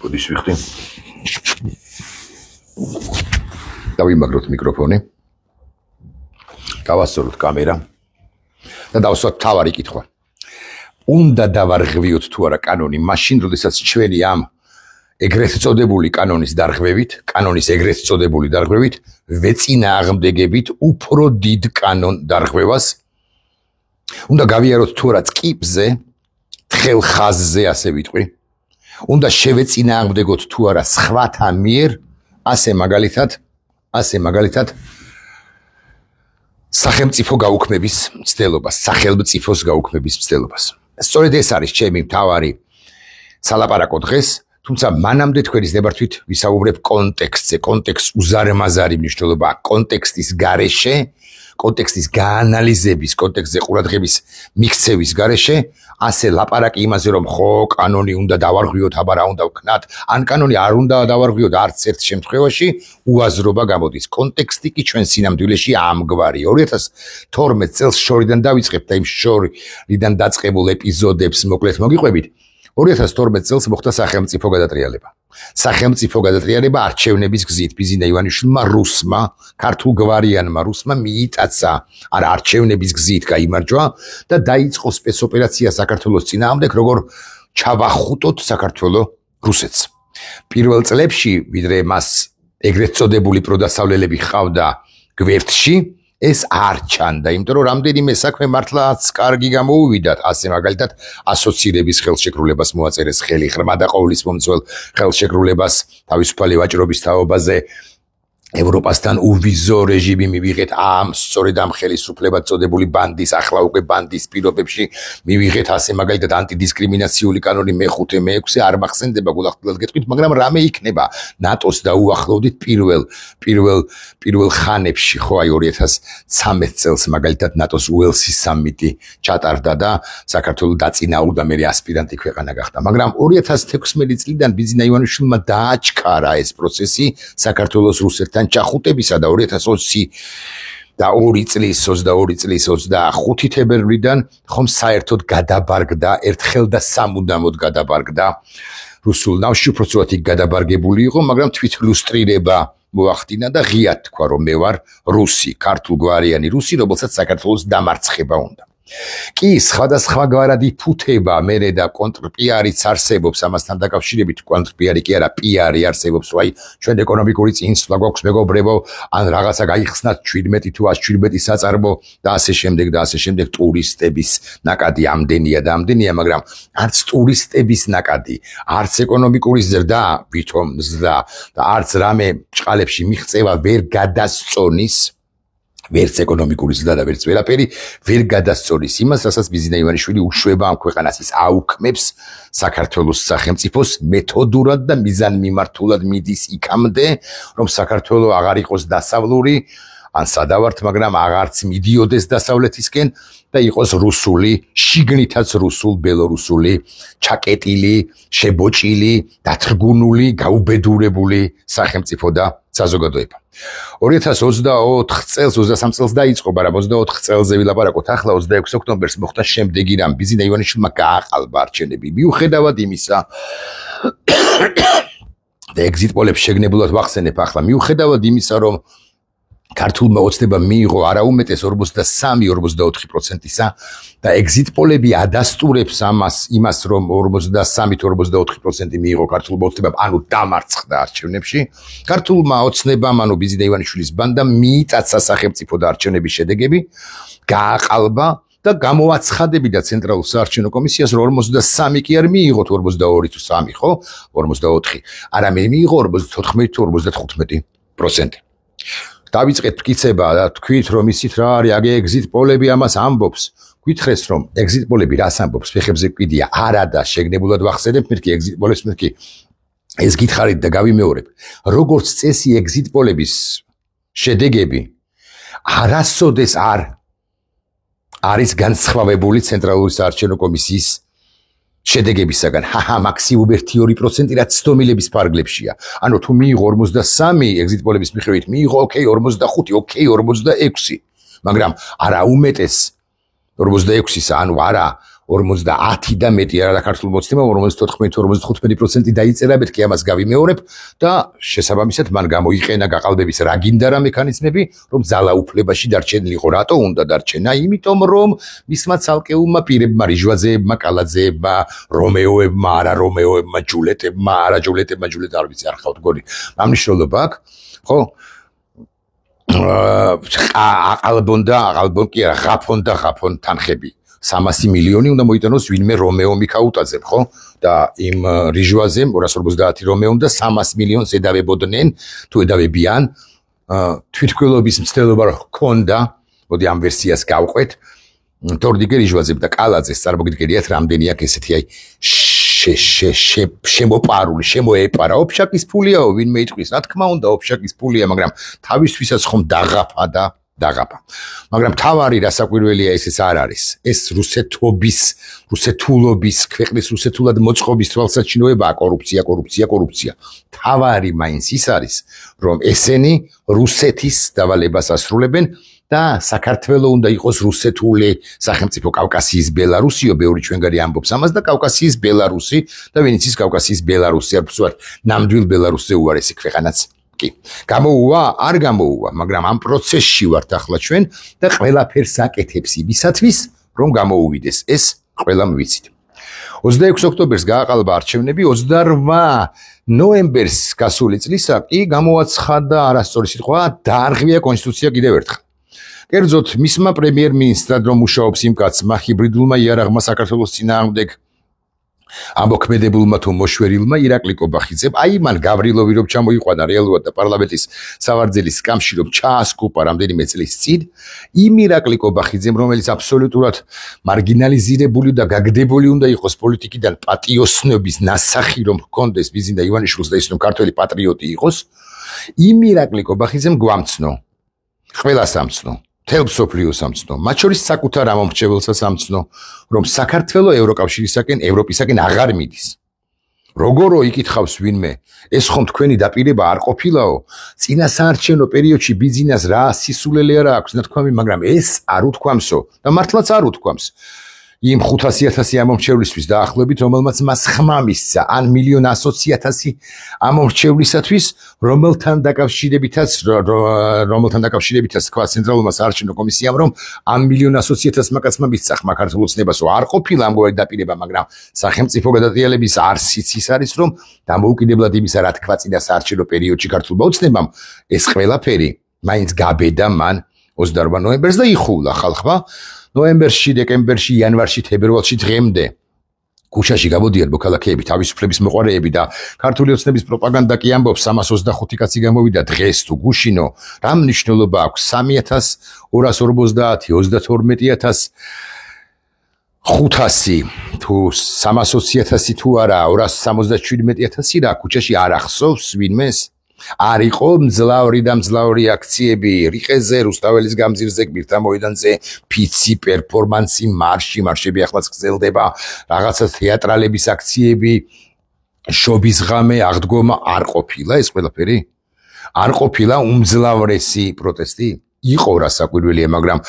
Podes ვიხდი. დავიმაგროთ მიკროფონი. დავასწოროთ კამერა. და დავსვათ თავარი კითხვა. უნდა დავარღვიოთ თუ არა კანონი მაშინ, როდესაც ჩვენი ამ ეგრეთ წოდებული კანონის დარღვევით, კანონის ეგრეთ წოდებული დარღვევით, ვეწინააღმდეგებით უფრო დიდ კანონ დარღვევას. უნდა გავიაროთ თუ არა წკიპზე, თხელ ხაზზე ასე ვიტყვი. უნდა შევეწინააღმდეგოთ თუ არა სხვათა მიერ, ასე მაგალითად სახელმწიფო გაუქმების მცდელობას, სახელმწიფოს გაუქმების მცდელობას. სწორედ ეს არის ჩემი მთავარი სალაპარაკო დღეს, თუმცა მანამდე თქვენის ნებართვით ვისაუბრებ კონტექსტზე, კონტექსტს უზარმაზარი მნიშვნელობა, კონტექსტის გარეშე, კონტექსტის გაანალიზების, კონტექსტზე ყურადღების მიქცევის გარეშე, ასე ლაპარაკი იმაზე, რომ ხო, კანონი უნდა დავარღვიოთ, აბა რა უნდა ვქნათ, ან კანონი არ უნდა დავარღვიოთ არც ერთ შემთხვევაში, უაზრობა გამოდის. კონტექსტი კი ჩვენ სინამდვილეში ამგვარი. 2012 წელს შორიდან დავიწყებთ და იმ შორიდან დაწყებულ ეპიზოდებს მოკლედ მოგიყვებით. 2012 წელს მოხდა სახელმწიფო გადატრიალება. სახელმწიფო გადატრიალება არჩევნების გზით ბიზინა ივანიშვილმა რუსმა, ქართულ გვარიანმა რუსმა მიიტაცა, არა არჩევნების გზით გაიმარჯვა და დაიწყო სპეცოპერაცია საქართველოს წინააღმდეგ, როგორ ჩავახუტოთ საქართველოს რუსეთს. პირველ წლებში, ვიდრე მას ეგრეთ წოდებული პროდასავლელები ჰყავდა გვერდში, ეს არ ჩანდა, იმიტომ რომ რამდენიმე საქმე მართლაც კარგი გამოუვიდათ, ასე მაგალითად ასოცირების ხელშეკრულებას მოაწერეს ხელი, ღრმა და ყოვლისმომცველ ხელშეკრულებას თავისუფალი ვაჭრობის თაობაზე ევროპასთან უვიზო რეჟიმი მივიღეთ ამ სწორედ ამ ხელისუფლებად წოდებული ბანდის, ახლა უკვე ბანდის პირობებში მივიღეთ ასე მაგალითად ანტიდისკრიმინაციული კანონი მე-5, მე-6 არ მახსენდება გულახდილად გეტყვით, მაგრამ რამე იქნება ნატოს დაუახლოვდით პირველ ხანებში, ხო აი 2013 წელს მაგალითად ნატოს უელსის სამიტი ჩატარდა და საქართველოს დაწინაურდა მე ასპირანტი ქვეყანა გახდა, მაგრამ 2016 წლიდან ბიზინა ივანიშვილმა დააჩქარა ეს პროცესი საქართველოს რუსეთთან ჩახუტებისა და 2022 წლის 25 თებერვლიდან ხომ საერთოდ გადაბარგდა, ერთხელ და სამუდამოდ გადაბარგდა რუსულ ნავში, უფრო სწორად იქ გადაბარგებული იყო, მაგრამ თვითლუსტრირება მოახდინა და ღიად თქვა, რომ მე ვარ რუსი, ქართულგვარიანი რუსი, რომელსაც საქართველოს დამარცხება უნდა. კი, სხვადასხვაგვარადი ფუთება მერე და კონტრპიარიც არსებობს ამასთან დაკავშირებით, კონტრპიარი კი არა, პიარი არსებობს, რომ აი ჩვენ ეკონომიკური წინსვლა გვაქვს მეგობრებო, ან რაღაცა გაიხსნათ 17 თუ 117 საწარმო და ასე შემდეგ ტურისტების ნაკადი ამდენია, მაგრამ არც ტურისტების ნაკადი, არც ეკონომიკური ზრდა, ვითომ ზრდა და არც რამე ჭყალებში მიღწევა ვერ გადასწონის ვერც ეკონომიკური ზრდა და ვერც ვერაფერი ვერ გადასწოლის იმას, რასაც ბიზინა ივანიშვილი უშვება ამ ქვეყანას, ის აუქმებს საქართველოს სახელმწიფოს მეთოდურად და მიზანმიმართულად მიდის იქამდე, რომ საქართველო აღარ იყოს დასავლური, ან სადავართ, მაგრამ აღარც მიდიოდეს დასავლეთისკენ და იყოს რუსული, შიგნითაც რუსულ, ბელორუსული, ჩაკეტილი, შებოჭილი, დათრგუნული, გაუბედურებული სახელმწიფო და საზოგადოება. 2024 წელს, 23 წელს დაიწყო, მაგრამ 24 წელზე ვილაპარაკოთ, ახლა 26 ოქტომბერს მოხდა შემდეგი რამ, ბიზინა ივანიშვილმა გააყალბა არჩევნები. მიუხედავად იმისა და ეგზიტ პოლებს შეგნებულად ვახსენებ ახლა, მიუხედავად იმისა, რომ ქართულმა ოცნება მიიღო არაუმეტეს 43-44%-ისა და ეგზიტ პოლები ადასტურებს იმას, რომ 43-44% მიიღო ქართულმა ოცნებამ, ანუ დამარცხდა არჩევნებში. ქართულმა ოცნებამ, ანუ ბიზინა ივანიშვილის ბანდამ მიიტაცა სახელმწიფო და არჩევნების შედეგები, გააყალბა და გამოაცხადებიდა ცენტრალურ საარჩევნო კომისიას, რომ 43 კი არ მიიღოთ 42 თუ 3, ხო? 44. არამედ მიიღო 14 თუ 55%. დავიწყეთ მტკიცება და თქვით, რომ ისიც რა არის, აგე ეგზიტ პოლები ამას ამბობს. გითხრეს, რომ ეგზიტ პოლები რას ამბობს, ფეხებზე გვიდია, არა და შეგნებულად ვახსენებ მეთქი ეგზიტ პოლებს მეთქი. ეს გითხარით და გავიმეორებ. როგორც წესი ეგზიტ პოლების შედეგები არასოდეს არ არის განსხვავებული ცენტრალური საარჩევნო კომისიის შედეგებისაგან, მაქსიმუმ 1-2%, რაც სტომილების ფარგლებშია. ანუ თუ მიიღო 43 ეგზიტ პოლების მიხედვით, მიიღო 45, 46, მაგრამ არა უმეტეს 46-ისა, ანუ არა 50 და მეტი არა ქართულ მოცნებამ 54-55% დაიწერა, მეთქი ამას გავიმეორებ და შესაბამისად მან გამოიყენა გაყალბების რა გინდა რა მექანიზმები, რომ ძალაუფლებაში დარჩენილიყო. რატო უნდა დარჩენა? იმიტომ რომ მისმა ცალკეულმა პირებმა, რიჟვაძეებმა, კალაძეებმა, რომეოებმა, არა რომეოებმა, ჯულეტებმა, არა ჯულეტებმა, ჯულეტ არ ვიცი, არ ხავთ გონი. ამ მნიშვნელობა აქვს, ხო? აყალბონ კი არა, ღაფონ თანხები. 300 მილიონი უნდა მოიტანოს ვინმე რომეო მიქაუტაძემ, ხო? და იმ რიჟვაზემ 250 რომეომ და 300 მილიონს ედავებოდნენ, თუ ედავებიან, თვითმკვლელობის მცდელობა ჰქონდა, მოდი ამ ვერსიას გავყვეთ. თორდიგე რიჟვაძემ და კალაძეს წარმოგიდგენიათ რამდენი აქ ესეთი აი შემოპარული, შემოეპარა. ოფშაკის ფულიაო, ვინმე იტყვის, რა თქმა უნდა, ოფშაკის ფულია, მაგრამ თავისთვისაც ხომ დაღაფა. მაგრამ თავარი რასაკვირველია ეს არ არის. ეს რუსეთულობის, ქვეყნის რუსეთულად მოწყობის თვალსაჩინოებაა კორუფცია. თავარი მაინც ის არის, რომ ესენი რუსეთის დავალებას ასრულებენ და საქართველოს უნდა იყოს რუსეთული სახელმწიფო, კავკასიის ბელარუსიო, ბევრი ჩვენგანი ამბობს ამას და კავკასიის ბელარუსი და ვინც ის კავკასიის ბელარუსი არ ვსვათ, ნამდვილ ბელარუსზე უარესი ქვეყანაც კი. გამოუვა, არ გამოუვა, მაგრამ ამ პროცესში ვართ ახლა ჩვენ და ყველაფერს აკეთებს იმისათვის, რომ გამოუვიდეს. ეს ყველამ ვიცით. 26 ოქტომბერს გააყალბა არჩევნები, 28 ნოემბერს გასული წლისა კი გამოაცხადა არასწორი სიტყვა, დაარღვია კონსტიტუცია კიდევ ერთხელ. კერძოდ, მისმა პრემიერ-მინისტრად რომ მუშაობს იმ კაცმა, ჰიბრიდულმა იარაღმა საქართველოს წინააღმდეგ ამოქმედებულმა თუ მოშვერილმა ირაკლი კობახიძემ, აი მან გავრილოვი რომ ჩამოიყვანა რეალურად და პარლამენტის სავარძელი სკამში რომ ჩაასკუპა რამდენიმე წლის წინ, იმ ირაკლი კობახიძემ, რომელიც აბსოლუტურად მარგინალიზირებული და გაგდებული უნდა იყოს პოლიტიკიდან პატიოსნობის ნასახი რომ ჰქონდეს ბიზინდა ივანიშვილს და ის რომ ქართველი პატრიოტი იყოს, იმ ირაკლი კობახიძემ გვამცნო. ყველას ამცნო. თელ მსოფლიოს ამცნო, მათ შორის საკუთარ ამომრჩეველსაც ამცნო, რომ საქართველოს ევროპისაკენ აღარ მიდის. როგორო იკითხავს ვინმე, ეს ხომ თქვენი დაპირება არ ყოფილაო, წინა საარჩევნო პერიოდში ბიზნეს რა სისულელე არა აქვს ნათქვამი, მაგრამ ეს არ უთქვამსო და მართლაც არ უთქვამს. იმ 500,000 ამომრჩევლისთვის დაახლოებით, რომელმაც მას ხმა მისცა, ან 1,100,000 ამომრჩევლისათვის, რომელთან დაკავშირებითაც თქვა ცენტრალურმა საარჩევნო კომისიამ, რომ ამ 1,100,000 მაკაცმა მისცა ხმა ქართულ ოცნებასო. არ ყოფილა ამგვარი დაპირება, მაგრამ სახელმწიფო გადატრიალების არსიც ის არის, რომ დამოუკიდებლად იმისა, რა თქვა წინა საარჩევნო პერიოდში ქართულმა ოცნებამ, ეს ყველაფერი მაინც გაბედა მან 28 ნოემბერს და იხულა ხალხმა. ნოემბერში, დეკემბერში, იანვარში, თებერვალში დღემდე ქუჩაში გამოდიან მოქალაქეები, თავისუფლების მოყვარეები და ქართული ოცნების პროპაგანდა კი ამბობს 325 კაცი გამოვიდა დღეს თუ გუშინო. რა მნიშვნელობა აქვს 3,250, 32,500 თუ 320,000 თუ არა, 277,000 რა ქუჩაში არ ახსოვს ვინმეს? არ იყო მძლავრი აქციები რიყეზე, რუსთაველის გამზირზე, გმირთა მოედანზე, ფიცი, პერფორმანსი, მარშები ახლაც გრძელდება, რაღაცა თეატრალების აქციები, შობის ღამე, აღდგომა არ ყოფილა ეს ყველაფერი? არ ყოფილა უმძლავრესი პროტესტი? იყო რასაკვირველია, მაგრამ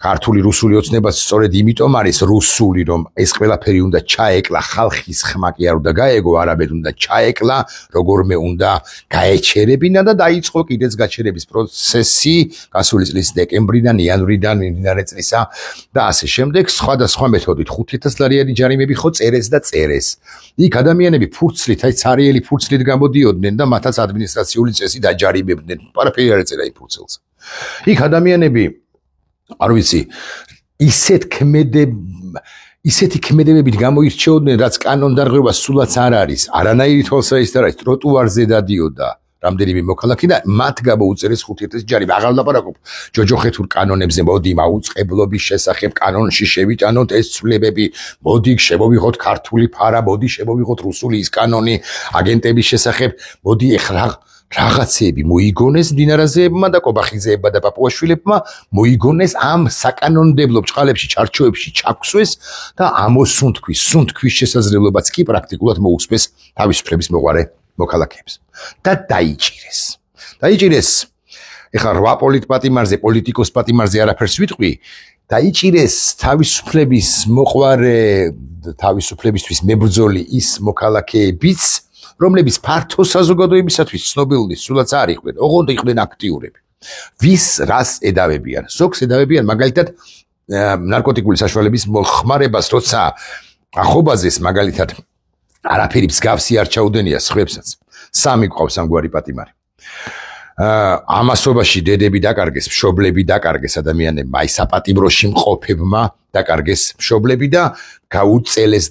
ქართული რუსული ოცნებას სწორედ იმიტომ არის რუსული, რომ ეს ყველაფერი უნდა ჩაეკლა, ხალხის ხმა კი არ უნდა გაეგო, არამედ უნდა ჩაეკლა, როგორმე უნდა გაეჩერებინა და დაიწყო კიდეც გაჩერების პროცესი გასული წლის დეკემბრიდან, იანვრიდან, მიმდინარე წლისა და ასე შემდეგ, სხვადასხვა მეთოდით 5,000 ლარიანი ჯარიმები ხო წერეს. იქ ადამიანები ფურცლით, აი ცარიელი ფურცლით გამოდიოდნენ და მათაც ადმინისტრაციული წესი დაჯარიმებდნენ. არაფერი არ ეწერა იმ ფურცელს. იქ ადამიანები არ ვიცი, ისეთი ქმედებებით გამოირჩეოდნენ, რაც კანონდარღვევა სულაც არ არის, არანაირი თვალსაჩინო არ არის, ტროტუარზე დადიოდა რამდენიმე მოქალაქე და მათ გამოუწერეს 5,000 ჯარიმი. აღარ ვლაპარაკობ ჯოჯოხეთურ კანონებზე, მოდი მაუწყებლობის შესახებ კანონში შევიტანოთ ეს ცვლილებები, მოდი შემოვიღოთ ქართული ფარა, მოდი შემოვიღოთ რუსული ის კანონი აგენტების შესახებ, მოდი ეხლა რაღაცები მოიგონეს დინარაზეებმა და კობახიძეებმა და პაპუაშვილებმა, მოიგონეს ამ საკანონმდებლო ბრჭყალებში, ჩარჩოებში ჩაქვსვეს და ამოსუნთქვის, სუნთქვის შესაძლებლობაც კი პრაქტიკულად მოუწმეს თავისუფლების მოყვარე მოქალაქეებს და დაიჭირეს. ეხლა 8 პოლიტიკოს პატიმარზე არაფერს ვიტყვი, დაიჭირეს თავისუფლების მოყვარე, თავისუფლებისთვის მებრძოლი ის მოქალაქეებიც, რომლებიც ფართო საზოგადოებისათვის ცნობილნი სულაც არ იყვნენ, ოღონდ იყვნენ აქტიურები. ვის რას ედავებიან? ზოგს ედავებიან მაგალითად ნარკოტიკული საშუალების მოხმარებას, როცა ახობაზეს მაგალითად არაფერი მსგავსი არ ჩაუდენია სხვებსაც. სამი გვყავს ამგვარი პატიმარი. ამასობაში დედები დაკარგეს, მშობლები დაკარგეს ადამიანებმა, აი საპატიმროში მყოფებმა დაკარგეს მშობლები და გაუწელეს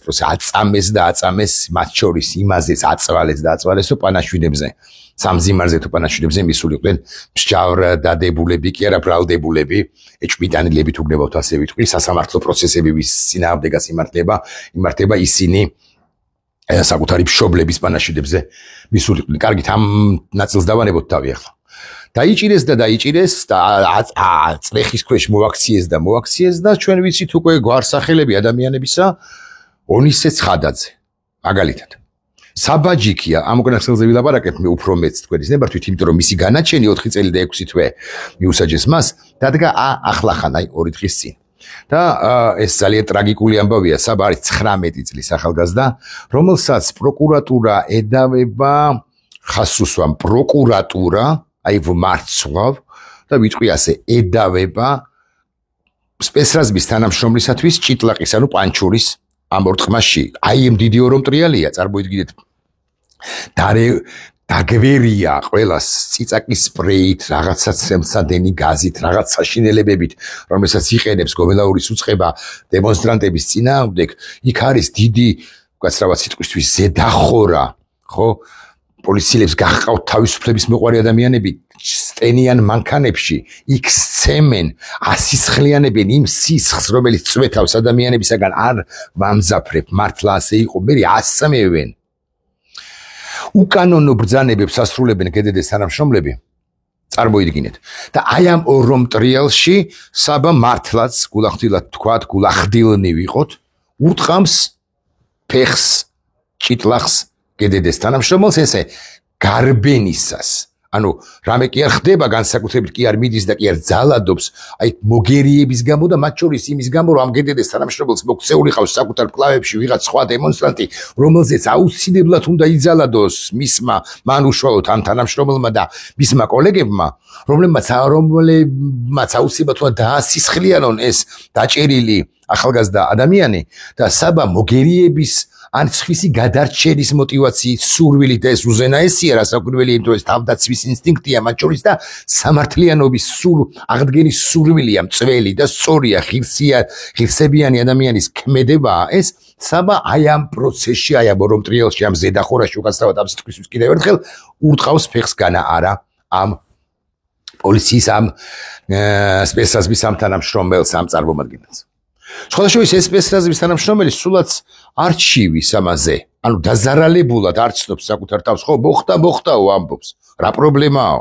პროცესი, აწამეს მათ შორის იმაზეც აწვალეს თუ პანაშვიდებზე, სამზიმარზე თუ პანაშვიდებზე მისულიყვნენ მსჯავრდადებულები კი არა ბრალდებულები, ეჭვმიტანილები თუ გნებავთ ასე ვიტყვი, სასამართლო პროცესები ვის წინააღმდეგაც იმართება ისინი საკუთარი მშობლების პანაშვიდებზე მისულიყვნენ. კარგით, ამ ნაწილს დავანებოთ თავი ახლა. დაიჭირეს და წლეხის ქვეშ მოაქციეს და ჩვენ ვიცით უკვე გვარსახელები ადამიანებისა ონისე ცხადაძე მაგალითად. საბაჯიკია, ამ უკანასკნელზე ვილაპარაკებ მე უფრო მეც თქვენ იზნებართვით, იმიტომ რომ მისი განაჩენი 4 წელი და 6 თვე მიუსაჯეს მას, დადგა ახლახან, აი 2 დღის წინ. და ეს ძალიან ტრაგიკული ამბავია, საბა არის 19 წლის ახალგაზრდა, რომელსაც პროკურატურა ედავება, ხას უსვამ პროკურატურა, აი ვმარცვლავ და ვიტყვი ასე, ედავება სპეცრაზმის თანამშრომლისათვის ჭიტლაყის, ანუ პანჩურის ამ ორთქმაში. აი ამ დიდი ორომტრიალია, წარმოიდგინეთ. დაგვერია ყველას ციცაკის სპრეით, რაღაცა ცემსადენი გაზით, რაღაც საშინელებებით, რომელსაც იყენებს გომელაურის უწყება დემონსტრანტების წინააღმდეგ. იქ არის დიდი, უკაცრავად სიტყვისთვის ზედახორა, ხო? პოლიციელებს გაჰყავთ თავისუფლების მოყვარი ადამიანები, სტენიან მანქანებში, იქ სცემენ, ასისხლიანებენ იმ სისხლს, რომელიც წვეთავს ადამიანებისაგან არ ვამძაფრებ, მართლა ასე იყო, მე ასწამევენ. უკანონო ბრძანებებს ასრულებენ გდდ-ს თანამშრომლები, წარმოიდგინეთ. და აი ამ ორომტრიალში საბა მართლაც გულახდილად თქვათ, გულახდილნი ვიყოთ, ურტყამს ფეხს, ჭიტლახს გდდ-ს თანამშრომელს ესე გარბენისას. ანუ რამე კი არ ხდება განსაკუთრებით კი არ მიდის და კი არ ძალადობს, აი მოგერიების გამო და მათ შორის იმის გამო რომ ამ გდდ-ს თანამშრომელს მოქცეული ყავს საკუთარ კლავებში ვიღაც სხვა დემონსტრანტი, რომელზეც აუცილებლად უნდა იძალადოს მისმა მან უშუალოდ ამ თანამშრომელმა და მისმა კოლეგებმა, რომლებმაც აუცილებლად უნდა დაასისხლიანონ ეს დაჭერილი ახალგაზრდა ადამიანი და საბა მოგერიების ან სხვისი გადარჩენის მოტივაციით სურვილით და ეს უზენაესია რასაკვირველია, იმიტომ ეს თავდაცვის ინსტინქტია მათ შორის და სამართლიანობის აღდგენის სურვილია, მწველი და სწორია ღირსებიანი ადამიანის ქმედებაა ეს საბა აი ამ პროცესში, აი ამ ორომტრიალში, ამ ზედახორაში უკაცრავად ამ სიტყვისთვის კიდევ ერთხელ ურტყავს ფეხს განა არა ამ პოლიციის ამ სპეცრაზმის ამ თანამშრომელს, ამ წარმომადგენელს. Სხვადასხვა ეს სპეცრაზმის თანამშრომელი სულაც არჩივის ამაზე, ანუ დაზარალებულად არ ცნობს საკუთარ თავს, ხო, მოხდაო ამბობს. რა პრობლემაო?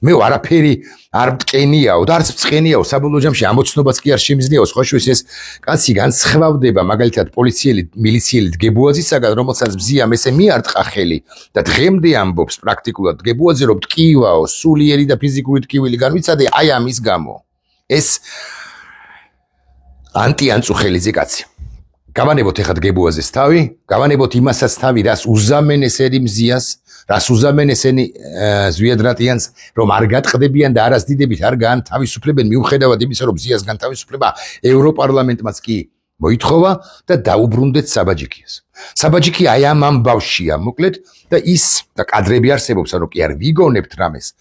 მე არაფერი არ მტკენიაო და არც მწყენიაო, საბოლოო ჯამში ამოცნობაც კი არ შემიძლიაო. სხვადასხვა ეს კაცი განსხვავდება მაგალითად მილიციელი დგებუაძისაგან, რომელსაც მზიამ ესე მიარტყა ხელი და დღემდე ამბობს პრაქტიკულად დგებუაძე, რომ ტკივაო, სულიერი და ფიზიკური ტკივილი განვიცადე აი ამის გამო. ეს ანტიანწუხელიძე კაცი. გავანებოთ ეხლა დგებუაძეს თავი, გავანებოთ იმასაც თავი, რას უზამენ ესენი მზიას, რას უზამენ ესენი ზვიადრატიანს, რომ არ გატყდებიან და არასდიდებით არ განთავისუფლებენ, მიუხედავად იმისა, რომ მზიას განთავისუფლება ევროპარლამენტმაც კი მოითხოვა და დაუბრუნდეთ საბაჯიკიას. საბაჯიკი აი ამ ამბავშია, მოკლედ და ის და კადრები არსებობს, ანუ კი არ ვიგონებთ რამეს,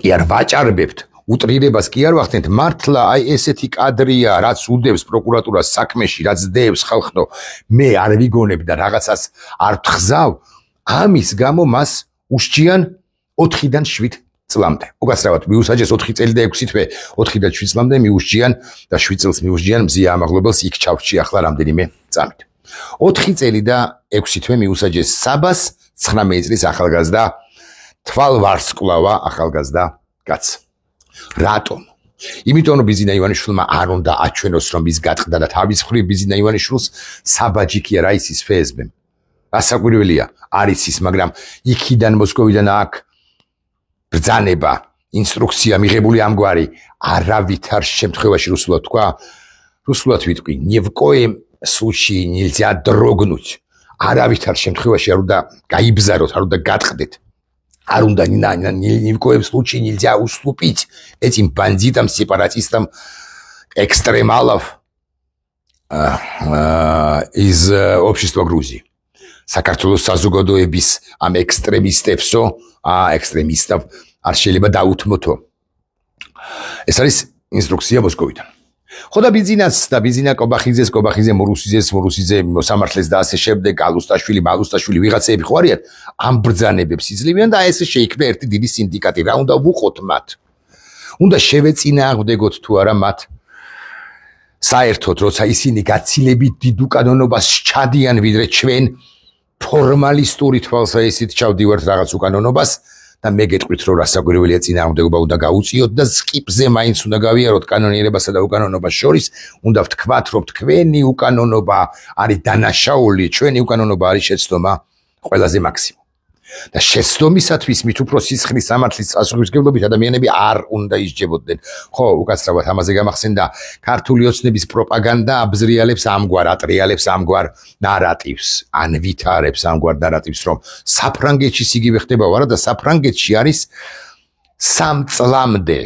კი არ ვაჭარბებთ. უტრირებას კი არ ვახდენთ, მართლა აი ესეთი კადრია, რაც უდევს პროკურატურას საქმეში, რაც დევს ხალხო, მე არ ვიგონებ და რაღაცას არ ვთხზავ, ამის გამო მას უშჯიან 4-დან 7 წლამდე. უკაცრავად მიუსაჯეს 4 წელი და 6 თვე, 4-დან 7 წლამდე მიუშჯიან და 7 წელს მიუშჯიან მზია ამაღლებელს იქ ჩავრჩი ახლა რამდენიმე წამით. 4 წელი და 6 თვე მიუსაჯეს საბას 19 წლის ახალგაზრდა თვალვარსკვლავა ახალგაზრდა კაცს. რატომ? იმიტომ რომ ბიზინა ივანიშვილმა არ უნდა აჩვენოს რომ ის გატყდა და თავის მხრივ ბიზინა ივანიშვილს საბაჯიკია რაისის ფსბ-მ. რასაკვირველია, არის ის, მაგრამ იქიდან მოსკოვიდან აქ ბრძანება, ინსტრუქცია მიღებული ამგვარი არავითარ შემთხვევაში რუსულად თქვა русულად ვიტყვი ни в коем случае нельзя дрогнуть არავითარ შემთხვევაში არ უნდა გაიბზაროთ არ უნდა გატყდეთ არ უნდა ни в коем случае нельзя уступить этим бандитам сепаратистам экстремалов из общества Грузии საქართველოს საზოგადოების ამ ექსტრემისტებსო ექსტრემისტов არ შეიძლება დაუთმოთო ეს არის ინსტრუქცია მოსკოვიდან ხო და ბიზინა კობახიძე მორუსიძე მოსამართლეს და ასე შემდეგ ალუსტაშვილი ვიღაცები ხო არიან ამ ბრძანებებს იძლევიან და ეს შეიქმნა ერთი დიდი სინდიკატი რა უნდა ვუყოთ მათ უნდა შევეწინააღმდეგოთ თუ არა მათ საერთოდ როცა ისინი გაცილებით დიდ უკანონობას ჩადიან ვიდრე ჩვენ ფორმალისტური თვალსაჩინით ჩავდივართ რაღაც უკანონობას და მე გეტყვით რომ რასაკვირველია წინააღმდეგობა უნდა გაუწიოთ და სკიპზე მაინც უნდა გავიაროთ კანონიერებასა და უკანონობას შორის უნდა ვთქვათ რომ თქვენი უკანონობა არის დანაშაული ჩვენი უკანონობა არის შეცდომა ყველაზე მაქსიმუმ და შეცდომისათვის მით უფრო სისხლის სამართლის პასუხისმგებლობით ადამიანები არ უნდა ისჯებოდნენ ხო უკაცრავად ამაზე გამახსენდა ქართული ოცნების პროპაგანდა აბზრიალებს ატრიალებს ამგვარ ნარატივს ან ვითარებს ამგვარ ნარატივს რომ საფრანგეთში იგივე ხდება არა და საფრანგეთში არის 3 წლამდე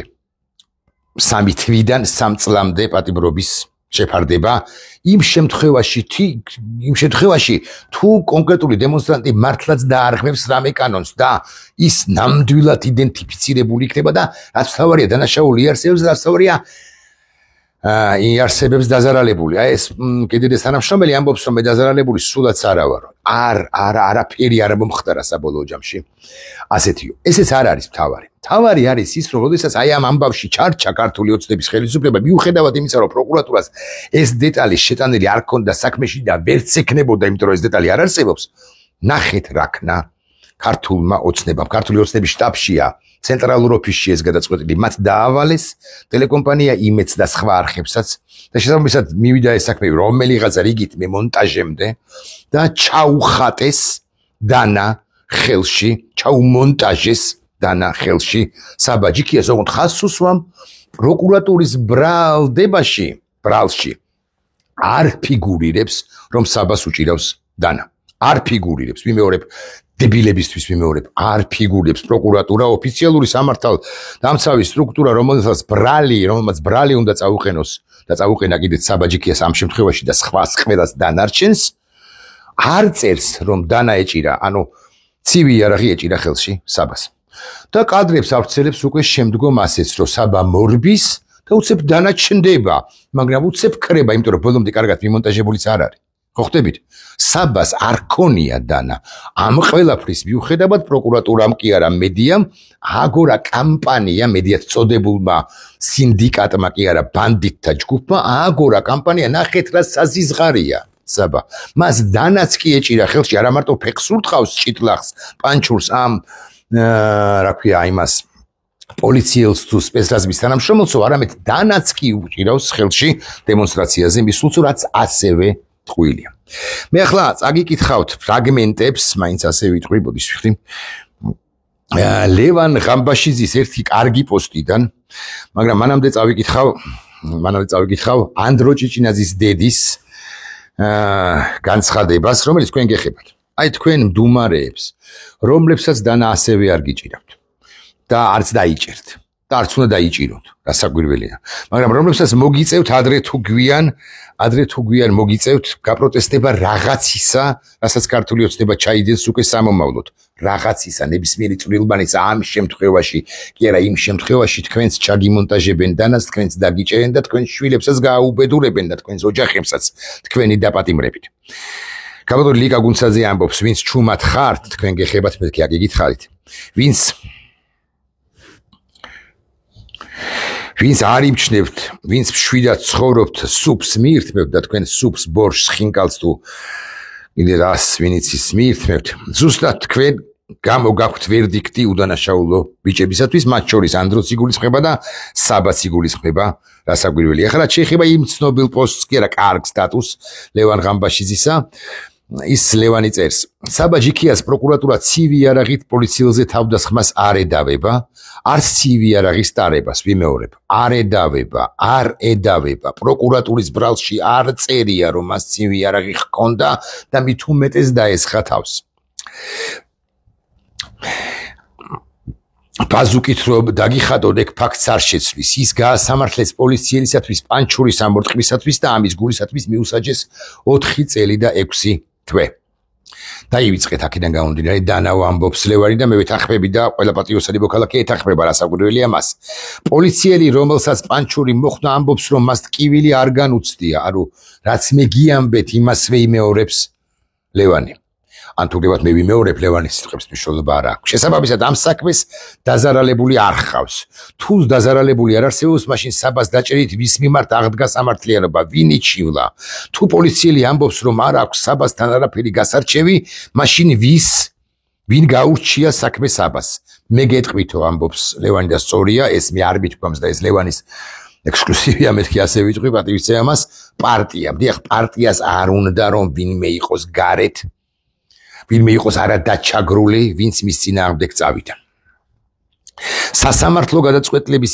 3 თვიდან 3 წლამდე პატიმრობის შეფარდება იმ შემთხვევაში თუ კონკრეტული დემონსტრანტი მართლაც დაარღვევს რამე კანონს და ის ნამდვილად იდენტიფიცირებული იქნება და რაც თავარია დანაშაული იარსებებს და რაც თავარია იარსებებს დაზარალებული ეს კიდედეს თანამშრომელი ამბობს რომ მე დაზარალებული სულაც არა ვარ არაფერი არ მომხდარა საბოლოო ჯამში ასეთიო ესეც არ არის თავარი არის ის რომ როდესაც აი ამ ამბავში ჩარჩა ქართული ოცნების ხელისუფლება მიუხედავად იმისა რომ პროკურატურას ეს დეტალი შეტანილი არ ქონდა საქმეში და ვერც ეკნებოდა იმიტომ რომ ეს დეტალი არ არსებობს ნახეთ რაკნა ქართულმა ოცნებამ ქართული ოცნების შტაბშია ცენტრალურ ოფისში ეს გადაწყვეტილი მათ დაავალეს ტელეკომპანია იმედს და სხვა არხებსაც და შესაბამისად მივიდა ეს საქმე რომელიღაცა რიგით მემონტაჟემდე და ჩაუხატეს დანა ხელში ჩაუმონტაჟეს დანა ხელში საბაჯიკიას ოღონდ ხაზს უსვამ პროკურატურის ბრალში არ ფიგურირებს რომ საბას უჭირავს დანა არ ფიგურირებს მიმეორებ დებილებისთვის მიმეორებ არ ფიგურირებს პროკურატურა ოფიციალური სამართალდამცავი სტრუქტურა რომელსაც ბრალი უნდა წაუყენოს და წაუყენა კიდეც საბაჯიკიას ამ შემთხვევაში და სხვა ყველას დანარჩენს არ წერს რომ დანა ეჭირა ანუ ცივი იარაღი ეჭირა ხელში საბას და კადრებს ავრცელებს უკვე შემდგომ ასეც რომ საბა მორბის და უცებ დანა ჩნდება მაგრამ უცებ ქრება იმიტომ რომ ბოლომდე კარგად მიმონტაჟებულიც არ არის ხო ხდებით საბას არ ქონია დანა ამ ყველაფრის მიუხედავად პროკურატურამ კი არა მედიამ აგორა კამპანია მედიად წოდებულმა სინდიკატმა კი არა ბანდიტთა ჯგუფმა აგორა კამპანია ნახეთ რა საზიზღარია საბა მას დანაც კი ეჭირა ხელში არა მარტო ფეხს ურტყავს ჭიტლახს პანჩურს ამ რა ქვია იმას პოლიციელს თუ სპეცრაზმის თანამშრომელს არამედ დანაც კი უჭირავს ხელში დემონსტრაციაზე მისულს რაც ასევე ტყუილია მე ახლა წაგიკითხავთ ფრაგმენტებს მაინც ასე ვიტყვი ბოდიშ ვიხდი ლევან ღამბაშიძის ერთი კარგი პოსტიდან მაგრამ მანამდე წავიკითხავ ანდრო ჭიჭინაძის დედის განცხადებას რომელიც თქვენ გეხებათ აი თქვენ მდუმარეებს რომლებსაც დანა ასევე არ გიჭირავთ და არც დაიჭერთ და არც უნდა დაიჭიროთ გასაკვირველია მაგრამ რომლებსაც მოგიწევთ ადრე თუ გვიან მოგიწევთ გაპროტესტება რაღაცისა რასაც ქართული ოცნება ჩაიდენს უკვე სამომავლოდ რაღაცისა ნებისმიერი წვრილბანის ამ შემთხვევაში კი არა იმ შემთხვევაში თქვენს ჩაგიმონტაჟებენ დანას თქვენს დაგიჭერენ და თქვენ შვილებსაც გააუბედურებენ და თქვენს ოჯახებსაც თქვენი დაპატიმრებით გაბატონი ლიკა გუნცაძე ამბობს ვინც ჩუმად ხართ თქვენ გეხებათ მეთქი აგიგითხარით ვინც არ იმჩნევთ, ვინც მშვიდად ცხოვრობთ, სუპს მიირთმევთ და თქვენ სუპს, ბორშს, ხინკალს თუ კიდე რას ვინიცის მიირთმევთ, ზუსტად თქვენ გამოგაქვთ ვერდიქტი უდანაშაულო ბიჭებისათვის, მათ შორის ანდროც იგულისხმება და საბაც იგულისხმება, რასაკვირველია. ახლა შეიძლება იმ ცნობილ პოსტს კი არა კარგ სტატუსს ლევან ღამბაშიძისა ის ლევანი წერს საბა ჯიქიას პროკურატურა ცივი იარაღით პოლიციელზე თავდასხმას არ ედავება არც ცივი იარაღის ტარებას ვიმეორებ არ ედავება პროკურატურის ბრალში არ წერია რომ მას ცივი იარაღი ჰქონდა და მით უმეტეს დაესხა თავს ბაზუკით რომ დაგიხადოთ ეგ ფაქტს არ შეცვლის ის გაასამართლეს პოლიციელისათვის პანჩურის ამორტყმისათვის და ამის გულისათვის მიუსაჯეს 4 წელი და 6 თვე დაივიწყეთ აქედან გამომდინარე დანაო ამბობს ლევანი და მე ვეთანხმები და ყველა პატრიოტული მოქალაქე ეთანხმება რასაკვირველია მას პოლიციელი რომელსაც პანჩური მოხდა ამბობს რომ მას ტკივილი არ განუცდია ანუ რაც მე გიამბეთ იმასვე იმეორებს ლევანი ან თუ გებათ მე ვიმეორებ ლევანის სიტყვებს მნიშვნელობა არ აქვს შესაბამისად ამ საქმეს დაზარალებული არ ხავს თუ დაზარალებული არ არსებობს მაშინ საბას დაჭერით ვის მიმართ აღდგა სამართლიანობა ვინ იჩივლა თუ პოლიციელი ამბობს რომ არ აქვს საბასთან არაფერი გასარჩევი მაშინ ვინ გაურჩია საქმე საბას მე გეტყვითო ამბობს ლევანი და სწორია ეს მე არ მithქვამს და ეს ლევანის ექსკლუზივია მეთქი ასე ვიტყვი პატივისცემა მას პარტია დიახ პარტიას არ უნდა რომ ვინმე იყოს გარეთ ვინმე იყოს არადაჩაგრული, ვინც მის წინააღმდეგ წავიდა. სასამართლო გადაწყვეტილების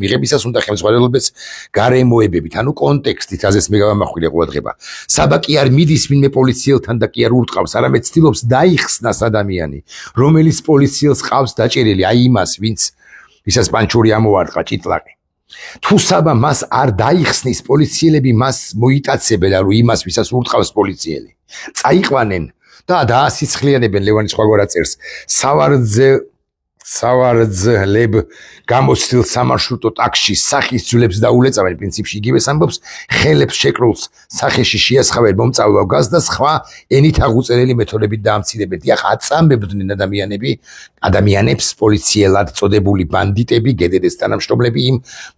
მიღებისას უნდა ხელმძღვანელობდეს გარემოებებით, ანუ კონტექსტით, რაზეც მე გავამახვილე ყურადღება. საბა კი არ მიდის ვინმე პოლიციელთან და კი არ ურტყავს, არამედ ცდილობს დაიხსნას ადამიანი, რომელიც პოლიციელს ყავს დაჭერილი, აი იმას, ვისაც პანჩური ამოვარტყა ჭიტლაკი. თუ საბა მას არ დაიხსნის პოლიციელები მას მოიტაცებენ, ანუ იმას, ვისაც ურტყავს პოლიციელი. წაიყვანენ და დაასიცხლიანებენ ლევანი სხვაგვარად წერს სავარძლებ გამოცდილ სამარშრუტო ტაქსში სახის ძვლებს დაულეწავენ პრინციპში იგივეს ამბობს ხელებს შეკრულს სახეში შეასხავენ მომწავლავ გაზს და სხვა ენით აღუწერელი მეთოდებით დაამცირებენ დიახ აწამებდნენ ადამიანებს პოლიციელად წოდებული ბანდიტები გედედეს თანამშრომლები იმ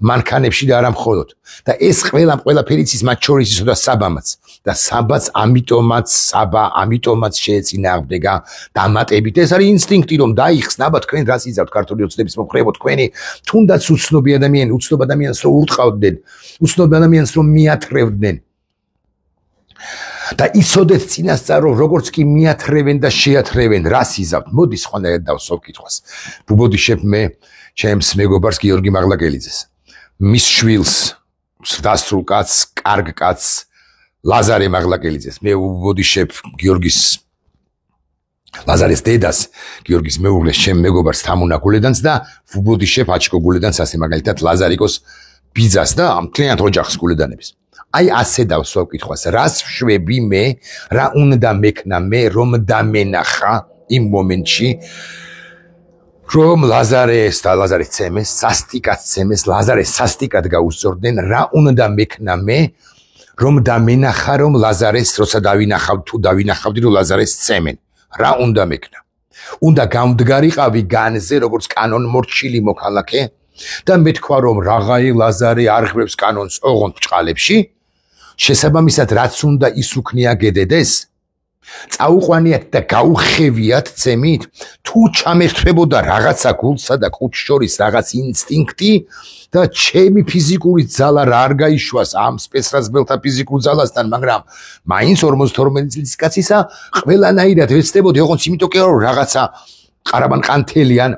მანქანებში და არა მხოლოდ და ეს ყველაფერიც ის მათ შორის ისო და საბამაც და საბაც ამიტომაც შეეწინააღმდეგა დამატებით ეს არის ინსტინქტი რომ დაიხსნა აბა თქვენ რას იზავთ ქართული ოცნების მომხრეებო თქვენი თუნდაც უცნობ ადამიანს რომ ურტყავდნენ უცნობ ადამიანს რომ მიათრევდნენ და იცოდეთ წინასწარ რომ როგორც კი მიათრევენ და შეათრევენ რას იზავთ მოდი სხვანაირად დავსვავ კითხვას ვუბოდიშებ მე ჩემს მეგობარს გიორგი მაღლაკელიძეს მის შვილს დასრულ კაცს კარგ კაცს ლაზარე მაღლაკელიძეს მე ვუბოდიშებ გიორგის ლაზარეს დედას გიორგის მეუღლეს ჩემ მეგობარს თამუნა გულედანს და ვუბოდიშებ აჩკო გულედანს ასე მაგალითად ლაზარიკოს ბიძას და მთლიანად ოჯახს გულედანების აი ასე დავსვავ კითხვას რას ვშვები მე რა უნდა მექნა მე რომ დამენახა იმ მომენტში რომ ლაზარეს და ლაზარეს ცემეს სასტიკად ცემეს ლაზარეს სასტიკად გაუსწორდნენ რა უნდა მექნა მე რომ დამენახა რომ ლაზარეს როცა დავინახავდი რომ ლაზარეს ცემენ რა უნდა მექნა უნდა გამდგარიყავი განზე როგორც კანონმორჩილი მოქალაქე და მეთქვა რომ რაღაცა ლაზარე არღებს კანონს ოღონდ ბჭყალებში შესაბამისად რაც უნდა ის უქნია გედედეს წაუყვანიათ და გაუხევიათ ცემით თუ ჩამერთვებოდა რაღაცა გულსა და კუჭ შორის რაღაც ინსტინქტი და ჩემი ფიზიკური ძალა რა არ გაიშვას ამ სპეცრაზბელთა ფიზიკურ ძალასთან მაგრამ მაინც 52 წლის კაცისა ყველანაირად ვეცდებოდი ოღონდ იმიტომ რომ რაღაცა ყარაბან ყანთელიან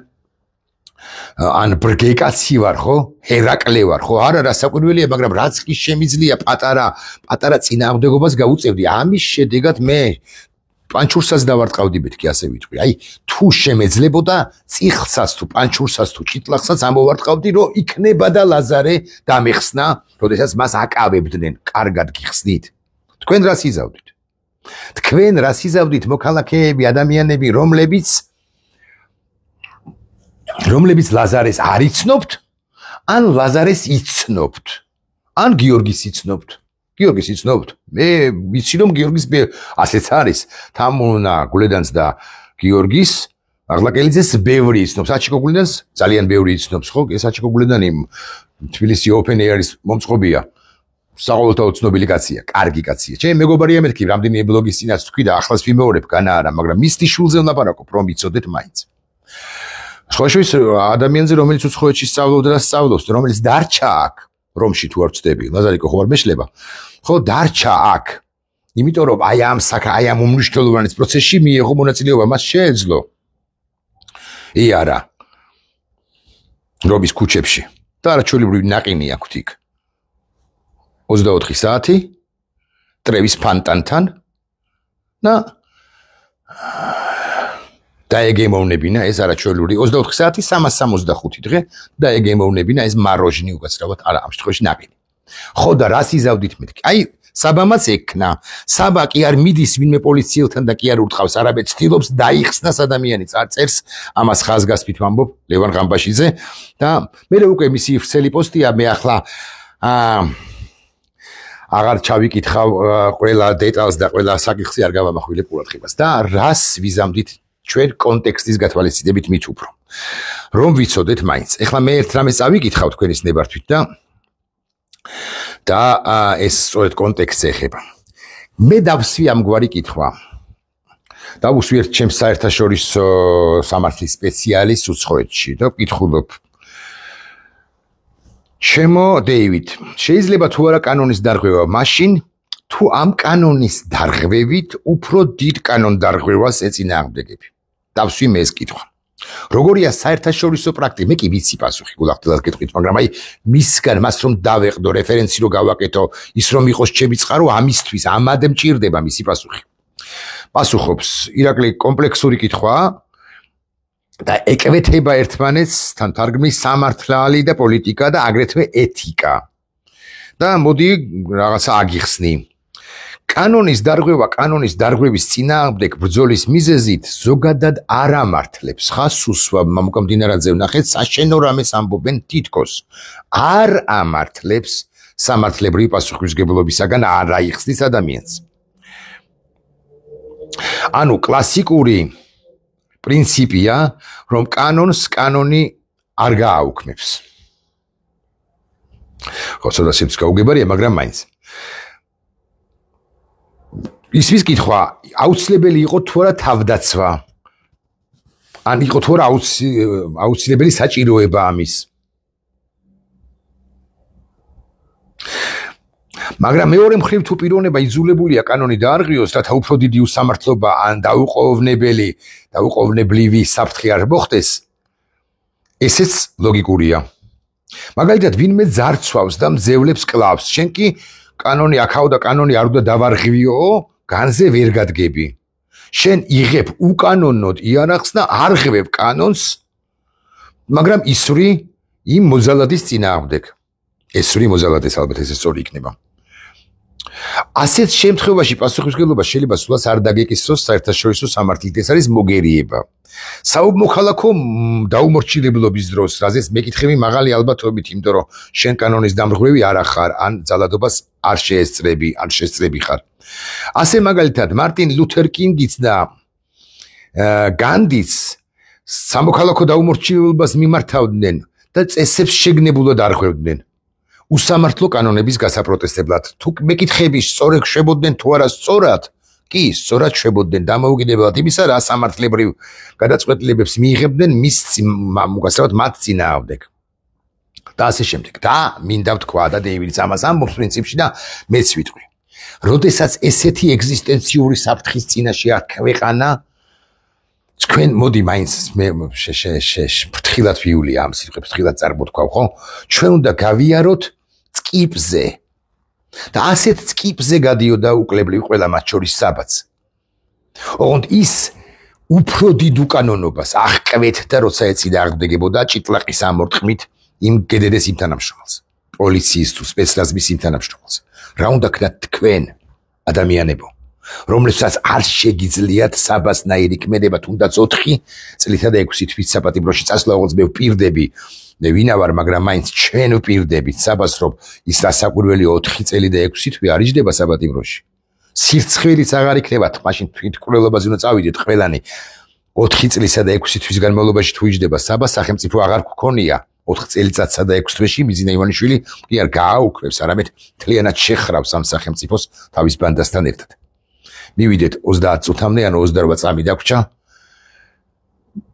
ან ბრგეკაცი ვარ ხო ჰერაკლე ვარ ხო არა რასაკვირველია მაგრამ რაც კი შემიძლია პატარა წინააღმდეგობას გაუწევდი ამის შედეგად მე პანჩურსაც დავარტყავდი მეთქი ასე ვიტყვი აი თუ შემეძლებოდა წიხლსაც თუ პანჩურსაც თუ ჭიტლახსაც ამოვარტყავდი რომ იქნება და ლაზარე დამეხსნა როდესაც მას აკავებდნენ კარგად გიხსნით თქვენ რას იზავდით მოქალაქეები ადამიანები რომლებიც ლაზარეს არ იცნობთ ან ლაზარეს იცნობთ ან გიორგის იცნობთ მე ვიცი რომ გიორგის ასეც არის თამუნა გულედანს და გიორგის მაღლაკელიძეს ბევრი იცნობს საჩიკო გულედანს ძალიან ბევრი იცნობს ხო ეს საჩიკო გულედანი თბილისი ოპენ ეარის მომწყობია საყოველთაო ცნობილი კაცია კარგი კაცია ჩემი მეგობარია მეთქი რამდენი ბლოგის წინაც თქვი და ახლაც ვიმეორებ განა არა მაგრამ მის შულზე ვლაპარაკობ რომ იცოდეთ მაინც სხვაშორის ადამიანზე რომელიც უცხოეთში სწავლობდა და სწავლობს რომელიც დარჩა აქ რომში თუ არ ვწდები ლაზარიკო ხო არ მეშლება ხო დარჩა აქ იმიტომ რომ აი ამ უმნიშვნელოვანეს პროცესში მიიღო მონაწილეობა, მას შეეძლო. არა. რობის ქუჩებში და არაჩვეულებრივი ნაყინი აქვთ იქ. 24 საათი ტრევის ფანტანთან და დაეგემოვნებინა ეს არაჩვეულებრივი 24 საათი 365 დღე დაეგემოვნებინა ეს მაროჟნი უკაცრავად არა ამ შემთხვევაში ნაყინი. ხო და რას იზავდით მეთქი? აი საბამაც ექნა. საბა კი არ მიდის ვინმე პოლიციელთან და კი არ ურტყავს, არამედ ცდილობს დაიხსნას ადამიანი. წერს ამას ხაზგასმით ვამბობ ლევან ღამბაშიძე და მე უკვე მისი ვრცელი პოსტია, მე ახლა აღარ ჩავიკითხავ ყველა დეტალს და ყველა საკითხი არ გავამახვილებ ყურადღებას და რას ვიზამდით ჩვენ კონტექსტის გათვალისწინებით მით უფრო. რომ ვიცოდეთ მაინც. ეხლა მე ერთ რამეს წავიკითხავ თქვენის ნებართვით და ეს სწორედ კონტექსტზე ეხება. მე დავსვი ამგვარი კითხვა. დავუსვი ერთ ჩემს საერთაშორისო სამართლის სპეციალისტს უცხოეთში და ვკითხულობ. ჩემო დეივიდ, შეიძლება თუ არა კანონის დარღვევა, მაშინ თუ ამ კანონის დარღვევით უფრო დიდ კანონდარღვევას ეწინააღმდეგები. დავსვი მე ეს კითხვა. როგორია საერთაშორისო პრაქტიკა? მე კი ვიცი პასუხი, გულახდილად გეტყვით, მაგრამ აი მისგან მას რომ დავეყდო, რეფერენსი რომ გავაკეთო, ის რომ იყოს ჩემი წყარო, ამისთვის ამად მჭირდება მისი პასუხი. პასუხობს ირაკლი კომპლექსური კითხვაა და ეკვეთება ერთმანეთს თან თარგმნის სამართალი და პოლიტიკა და აგრეთვე ეთიკა. და მოდი რაღაცა აგიხსნი. კანონის დარღვევა, კანონის დარღვევის წინააღმდეგ ბრძოლის მიზეზით ზოგადად არ ამართლებს. ხასუსვა მამუკამდინარაძე ვნახეთ, საშენო რამეს ამბობენ თითქოს. არ ამართლებს სამართლებრივი პასუხისმგებლობისაგან არ აიხსნის ადამიანს. ანუ კლასიკური პრინციპია, რომ კანონს კანონი არ გააუქმებს. ხო, ცოტა სიმც გაუგებარია, მაგრამ მაინც. ისვის კითხვა, აუცილებელი იყო თუ არა თავდაცვა? ან იყო თუ არა აუცილებელი საჭიროება ამის? მაგრამ მეორე მხრივ თუ პიროვნება იძულებულია კანონი დაარღვიოს, რათა უფრო დიდი უსამართლობა ან დაუყოვნებლივი საფრთხე არ მოხდეს, ესეც ლოგიკურია. მაგალითად, ვინმე ძარცვავს და მძევლებს კლავს, შენ კი კანონი აქაო და კანონი არ უნდა დავარღვიო, განზე ვერ გადგები. შენ იღებ უკანონოდ იარაღს და არ ღვევ კანონს, მაგრამ ისვრი იმ მოძალადის წინააღმდეგ. ესვრი მოძალადეს ალბათ ეს სწორი იქნება. ასეთ შემთხვევაში პასუხისმგებლობა შეიძლება სულაც არ დაგეკისროს საერთაშორისო სამართლით, ეს არის მოგერიება. საუბმოქალაქო დაუმორჩილებლობის დროს, რაზეც მეკითხები მაღალი ალბათობით, იმიტომ რომ შენ კანონის დამრღვევი არ ახარ, ან ძალადობას არ შეესწრები ხარ. ასე მაგალითად, მარტინ ლუთერ კინგიც და განდიც სამოქალაქო დაუმორჩილებლობას მიმართავდნენ და წესებს შეგნებულად არღვევდნენ. უსამართლო კანონების გასაპროტესტებლად. თუ მეკითხები სწორად შვებოდნენ თუ არა სწორად, კი, სწორად შვებოდნენ დამოუკიდებლად იმისა, რა სამართლებრივ გადაწყვეტილებებს მიიღებდნენ მისგასავად მათ წინააღმდეგ. და ასე შემდეგ. და მინდა ვთქვა და დეივიდს ამას ამბობს პრინციპში და მეც ვიტყვი. როდესაც ესეთი ეგზისტენციური საფრთხის წინაშე არ ქვეყანა, თქვენ მოდი მაინც მე ფრთხილად ვივლია ამ სიტყვებს, ფრთხილად წარმოთქვავ, ხო? ჩვენ უნდა გავიაროთ წკიპზე. და ასეთ წკიპზე გადიოდა უკლებლივ ყველა მათ შორის საბაც. ოღონდ ის უფრო დიდ უკანონობას აღკვეთდა, როცა ეწინააღმდეგებოდა ჭიტლაყის ამორტყმით იმ გედედეს იმ თანამშრომელს, პოლიციის თუ სპეცრაზმის იმ თანამშრომელს. რა უნდა ქნათ თქვენ, ადამიანებო, რომლებსაც არ შეგიძლიათ საბასნაირი ქმედება, თუნდაც 4 წლითა და 6 თვის საპატიმროში წასვლა, როგორც მე ვპირდები, მე ვინა ვარ, მაგრამ მაინც ჩვენ ვპირდებით საბას, რომ ის დასაკვირველი 4 წელი და 6 თვე არ იჯდება საპატიმროში. სირცხვილიც აღარ იქნებათ, მაშინ თვითმკვლელობაზე უნდა წავიდეთ ყველანი. 4 წლისა და 6 თვის განმავლობაში თუ იჯდება საბა, სახელმწიფო აღარ გქონია 4 წელიწადსა და 6 თვეში მიზინა ივანიშვილი კი არ გააუქმებს, არამედ მთლიანად შეხრავს ამ სახელმწიფოს თავის ბანდასთან ერთად. მივიდეთ 30 წუთამდე, ანუ 28 წამი დაგვრჩა.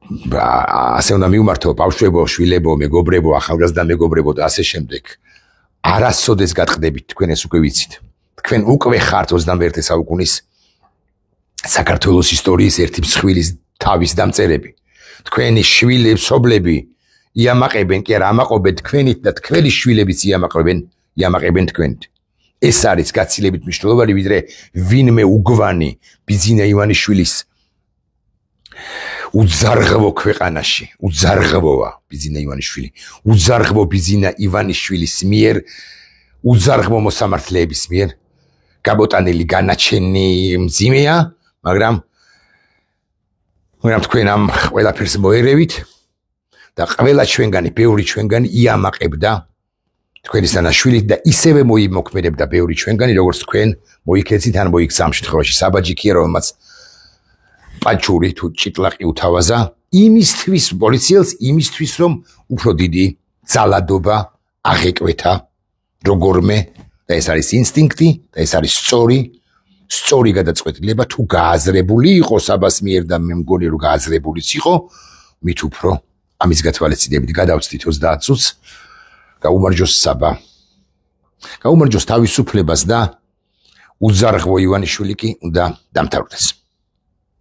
ასე უნდა მივმართო ბავშვებო, შვილებო, მეგობრებო, ახალგაზრდა მეგობრებო და ასე შემდეგ. არასოდეს გატყდებით, თქვენ ეს უკვე ვიცით. თქვენ უკვე ხართ 21 საუკუნის საქართველოს ისტორიის ერთი მსხვილის თავის დამწერები. თქვენი შვილები იამაყებენ, კი არა, ამაყობენ თქვენით და თქვენი შვილებიც იამაყებენ თქვენით. ეს არის გაცილებით მნიშვნელოვანი, ვიდრე ვინმე უგვანი ბიძინა ივანიშვილის უძარღვო ქვეყანაში, უძარღვოა ბიძინა ივანიშვილი, უძარღვო ბიძინა ივანიშვილის მიერ, უძარღვო მოსამართლეების მიერ გაბოტანილი განაჩენი მძიმეა, მაგრამ თქვენ ამ ყველაფერს მოერევით და ყველა ჩვენგანი, ბევრი ჩვენგანი იამაყებდა თქვენი სანაშვილით და ისევე მოიმოქმედებდა ბევრი ჩვენგანი, როგორც თქვენ მოიქეცით ან მოიქცა ამ შემთხვევაში საბაჯიკია, რომელმაც პაჩური თუ ჭიტლაყი უთავაზა იმისთვის პოლიციელს, იმისთვის რომ უფრო დიდი ძალადობა აღეკვეთა როგორმე და ეს არის ინსტინქტი და ეს არის სწორი გადაწყვეტილება თუ გააზრებული იყო საბას მიერ და მე მგონი რომ გააზრებულიც იყო, მით უფრო ამის გათვალისწინებით გადავწდით 30 წუთს გაუმარჯოს საბა, გაუმარჯოს თავისუფლებას და უძარღვო ივანიშვილი კი უნდა დამთავრდეს.